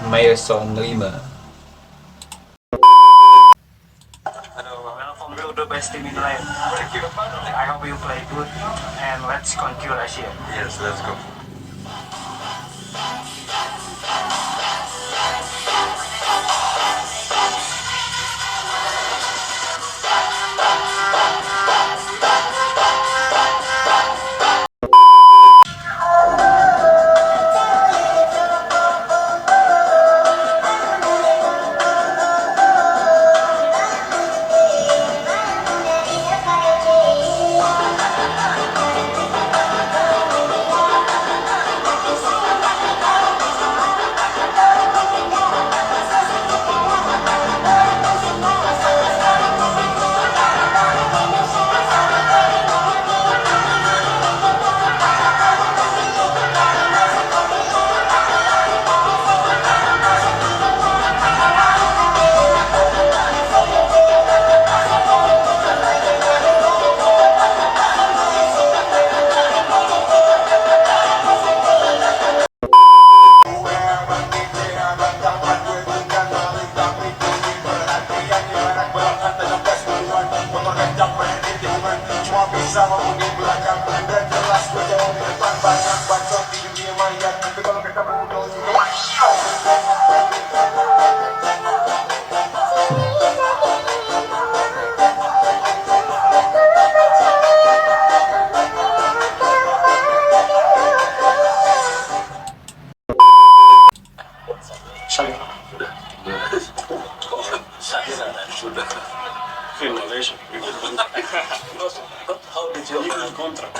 Mason 5. Welcome to the best team in life. Thank you. I hope you play good and let's conquer Asia. Yes, let's go. Finlandation. How did you He got contract.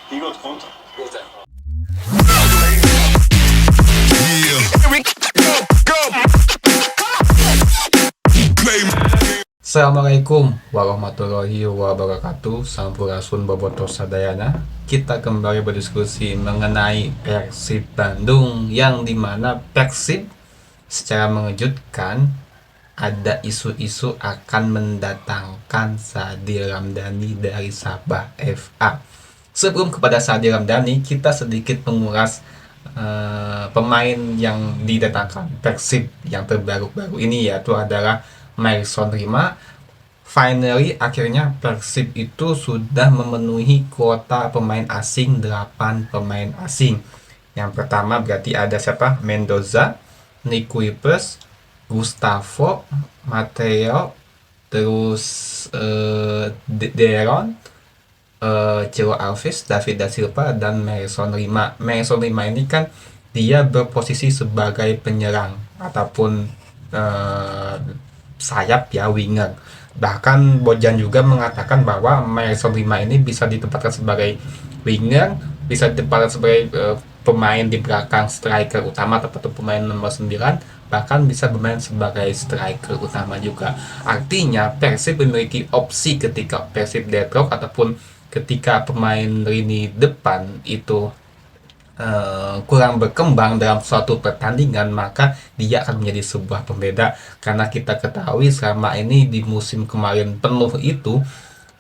He got contract. Assalamualaikum warahmatullahi wabarakatuh. Sampurasun bobotoh sadayana. Kita kembali berdiskusi mengenai Persib Bandung, yang dimana Persib secara mengejutkan ada isu-isu akan mendatangkan Sadil Ramdhani dari Sabah FA. Sebelum kepada Sadil Ramdhani, kita sedikit mengulas pemain yang didatangkan Persib yang terbaru-baru ini, yaitu adalah Mason 5. Finally, akhirnya Persib itu sudah memenuhi kuota pemain asing, 8 pemain asing. Yang pertama berarti ada siapa? Mendoza, Nick Kuipers, Gustavo, Mateo, terus Deron, Ciro Alves, David da Silva, dan Mason 5. Mason 5 ini kan dia berposisi sebagai penyerang ataupun sayap ya, winger. Bahkan Bojan juga mengatakan bahwa Mason 5 ini bisa ditempatkan sebagai winger, bisa ditempatkan sebagai pemain di belakang striker utama atau pemain nomor 9, bahkan bisa bermain sebagai striker utama juga. Artinya Persib memiliki opsi ketika Persib deadlock ataupun ketika pemain lini depan itu kurang berkembang dalam suatu pertandingan, maka dia akan menjadi sebuah pembeda. Karena kita ketahui selama ini di musim kemarin penuh itu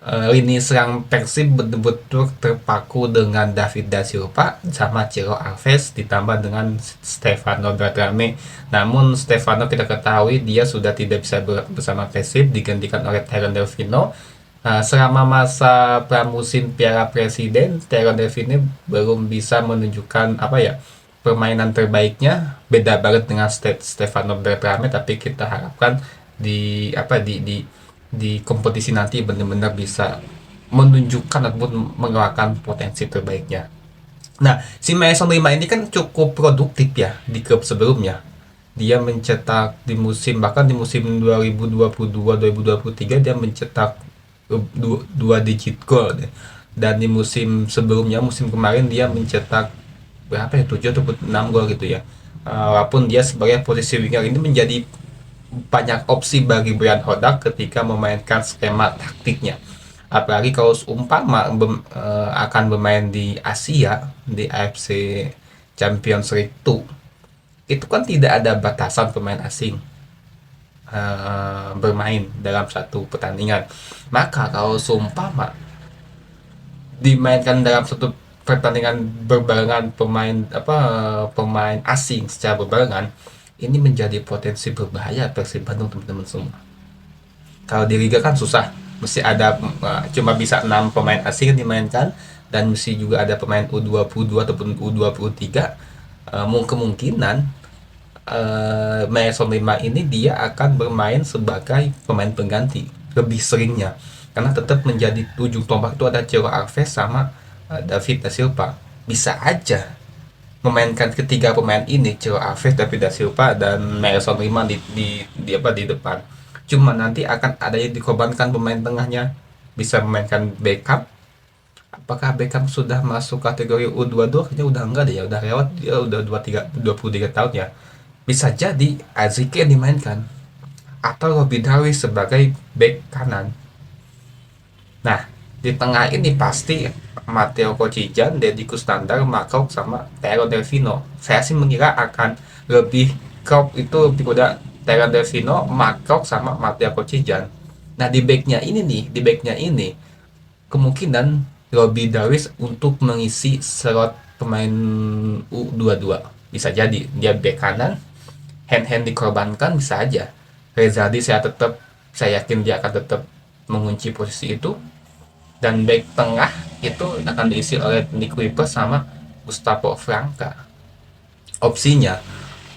lini serang Persib betul-betul terpaku dengan David da Silva sama Ciro Alves ditambah dengan Stefano Beltrame. Namun Stefano kita ketahui dia sudah tidak bisa bersama Persib, digantikan oleh Tyrone Delfino. Selama masa pramusim Piala Presiden, Tyrone Delfino belum bisa menunjukkan permainan terbaiknya. Beda banget dengan Stefano Beltrame, tapi kita harapkan di kompetisi nanti benar-benar bisa menunjukkan ataupun mengeluarkan potensi terbaiknya. Nah, si Mason 5 ini kan cukup produktif ya di klub sebelumnya. Dia mencetak di musim 2022-2023 dia mencetak 2 digit gol deh. Dan di musim sebelumnya, musim kemarin dia mencetak berapa ya, 7 atau 6 gol gitu ya. Walaupun dia sebagai posisi winger ini menjadi banyak opsi bagi Brian Hodak ketika memainkan skema taktiknya. Apalagi kalau seumpama akan bermain di Asia, di AFC Champions League 2, itu kan tidak ada batasan pemain asing bermain dalam satu pertandingan. Maka kalau seumpama dimainkan dalam satu pertandingan berbarengan pemain asing secara berbarengan, ini menjadi potensi berbahaya Persib Bandung teman-teman semua. Kalau di Liga kan susah, mesti ada cuma bisa 6 pemain asing dimainkan, dan mesti juga ada pemain U22 ataupun U23. Kemungkinan Mason 5 ini dia akan bermain sebagai pemain pengganti lebih seringnya, karena tetap menjadi ujung tombak itu ada Thiago Alves sama David da Silva. Bisa aja memainkan ketiga pemain ini, Thiago Alves, David da Silva, dan Mason 5 di depan. Cuma nanti akan ada yang dikorbankan pemain tengahnya. Bisa memainkan Beckham. Apakah Beckham sudah masuk kategori U22? Kayaknya udah enggak deh ya, udah lewat, dia udah 23 tahun ya. Bisa jadi Aziki yang dimainkan atau Robby Darwish sebagai back kanan. Nah, di tengah ini pasti Matteo Kocijan, Deddy Kusnandar, Markov, sama Taylor Delfino. Saya sih mengira akan lebih Krop itu lebih kuda Taylor Delfino, Markov, sama Matteo Kocijan. Nah, di backnya ini kemungkinan Robby Darwish untuk mengisi slot pemain U22. Bisa jadi dia back kanan, hand dikorbankan, bisa aja. Rezaldi saya yakin dia akan tetap mengunci posisi itu, dan back tengah itu akan diisi oleh Nick Kuipers sama Gustavo Franca opsinya.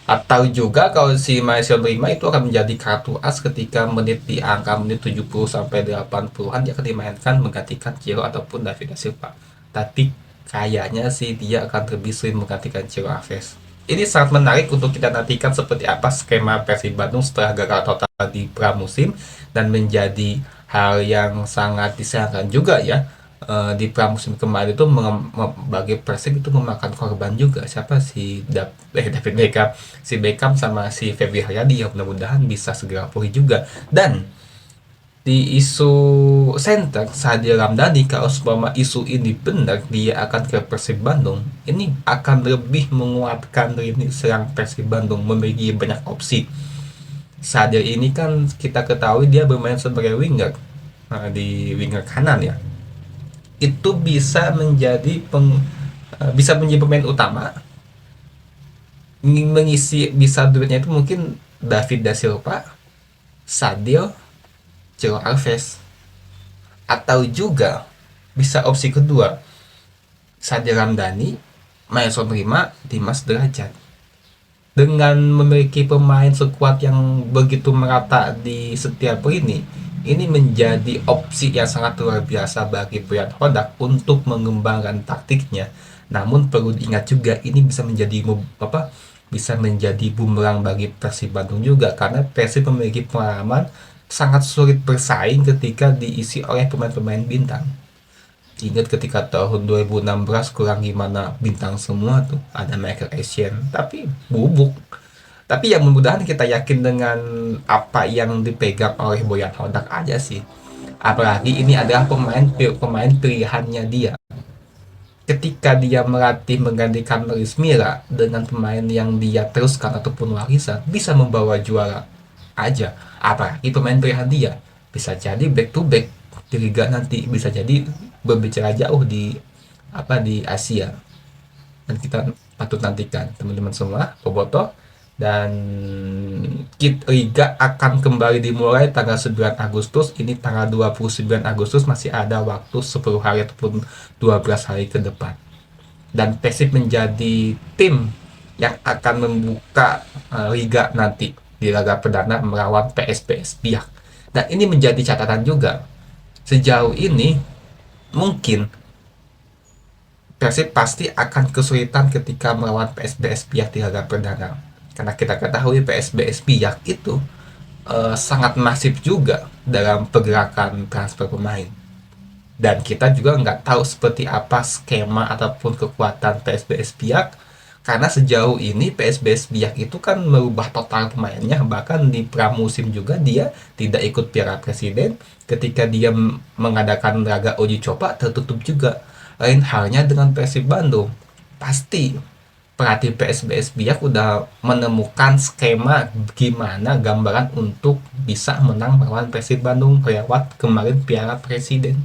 Atau juga kalau si Mason 5 itu akan menjadi kartu as ketika di angka menit 70 sampai 80-an, dia akan dimainkan menggantikan Ciro ataupun David da Silva. Tapi kayaknya sih dia akan lebih sering menggantikan Ciro Alves. Ini sangat menarik untuk kita nantikan seperti apa skema Persib Bandung setelah gagal total di pramusim, dan menjadi hal yang sangat disayangkan juga ya. Di pramusim kemarin itu bagi Persib itu memakan korban juga, siapa David Beckham, si Beckham sama si Feby Haryadi, yang mudah-mudahan bisa segera pulih juga. Dan di isu center Sadil Ramdhani, kalau seumpama isu ini benar dia akan ke Persib Bandung, ini akan lebih menguatkan lini serang Persib Bandung, memiliki banyak opsi. Sadil ini kan kita ketahui dia bermain sebagai winger, di winger kanan ya. Itu bisa menjadi pemain utama, mengisi bisa duitnya itu mungkin David da Silva, Sadio, Thiago Alves. Atau juga bisa opsi kedua, Sadil Ramdhani, Mason 5, Dimas Derajat. Dengan memiliki pemain sekuat yang begitu merata di setiap lini, ini menjadi opsi yang sangat luar biasa bagi Brian Hodak untuk mengembangkan taktiknya. Namun perlu diingat juga, ini bisa menjadi bumerang bagi Persib Bandung juga, karena Persib memiliki pengalaman sangat sulit bersaing ketika diisi oleh pemain-pemain bintang. Ingat ketika tahun 2016 kurang gimana, bintang semua tuh, ada Michael Essien tapi bubuk. Tapi yang mudah-mudahan kita yakin dengan apa yang dipegang oleh Boyan Hodak aja sih. Apalagi ini adalah pemain pilihannya dia. Ketika dia melatih menggantikan Luis Milla dengan pemain yang dia teruskan ataupun warisan, bisa membawa juara aja. Apalagi pemain pilihan dia. Bisa jadi back to back di liga nanti, bisa jadi berbicara jauh di Asia. Dan kita patut nantikan teman-teman semua, Boboto. Dan Liga akan kembali dimulai tanggal 9 Agustus. Ini tanggal 29 Agustus, masih ada waktu 10 hari ataupun 12 hari ke depan. Dan Persib menjadi tim yang akan membuka Liga nanti di laga perdana melawan PSBS Biak. Dan ini menjadi catatan juga. Sejauh ini mungkin Persib pasti akan kesulitan ketika melawan PSBS Biak di laga perdana. Karena kita ketahui PSBS Biak itu sangat masif juga dalam pergerakan transfer pemain. Dan kita juga nggak tahu seperti apa skema ataupun kekuatan PSBS Biak, karena sejauh ini PSBS Biak itu kan merubah total pemainnya. Bahkan di pramusim juga dia tidak ikut Piala Presiden. Ketika dia mengadakan laga uji coba tertutup juga. Lain halnya dengan Persib Bandung, pasti pelatih PSBS Biak udah menemukan skema gimana gambaran untuk bisa menang melawan Persib Bandung lewat kemarin Piala Presiden.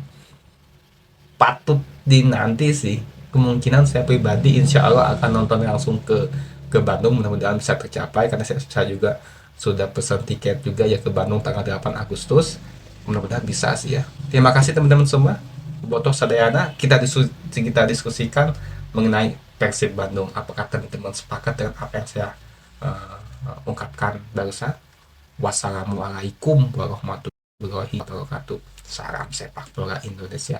Patut dinanti sih. Kemungkinan saya pribadi insya Allah akan nonton langsung ke ke Bandung mudah-mudahan bisa tercapai, karena saya juga sudah pesan tiket juga ya ke Bandung tanggal 8 Agustus. Mudah-mudahan bisa sih ya. Terima kasih teman-teman semua. Botoh Sadayana, kita diskusikan mengenai Persib Bandung. Apakah teman-teman sepakat dengan apa yang saya ungkapkan barusan? Wassalamualaikum warahmatullahi wabarakatuh. Salam sepak bola Indonesia.